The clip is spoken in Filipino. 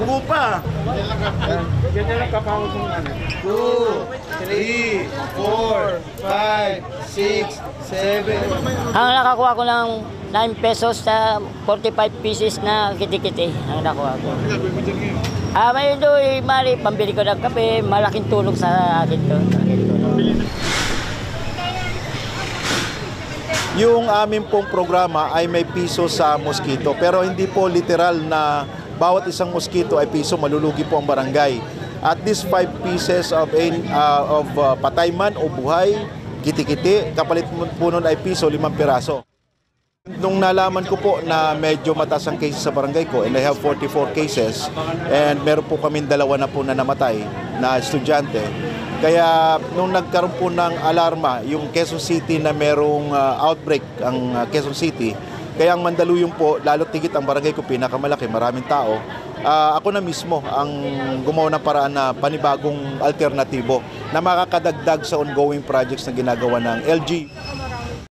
Dugo pa. Ganyan lang kapahos ng ano. 2, 3, 4, 5, 6, 7. Ang nakakuha ko ng 9 pesos sa 45 pieces na kiti-kiti ang nakuha ko. May doon, mali, pambili ko ng kape, malaking tulong sa akin to. Yung amin pong programa ay may piso sa mosquito, pero hindi po literal na bawat isang mosquito ay piso, malulugi po ang barangay. At least 5 pieces of patay man o buhay, kiti-kiti, kapalit po nun ay piso, 5 piraso. Nung nalaman ko po na medyo mataas ang cases sa barangay ko, and I have 44 cases, and meron po kaming 2 na po na namatay na estudyante. Kaya nung nagkaroon po ng alarma, yung Quezon City na merong outbreak, ang Quezon City, kaya ang Mandaluyong po, lalo't tigit ang barangay ko, pinakamalaki, maraming tao, ako na mismo ang gumawa ng paraan na panibagong alternatibo na makakadagdag sa ongoing projects na ginagawa ng LG.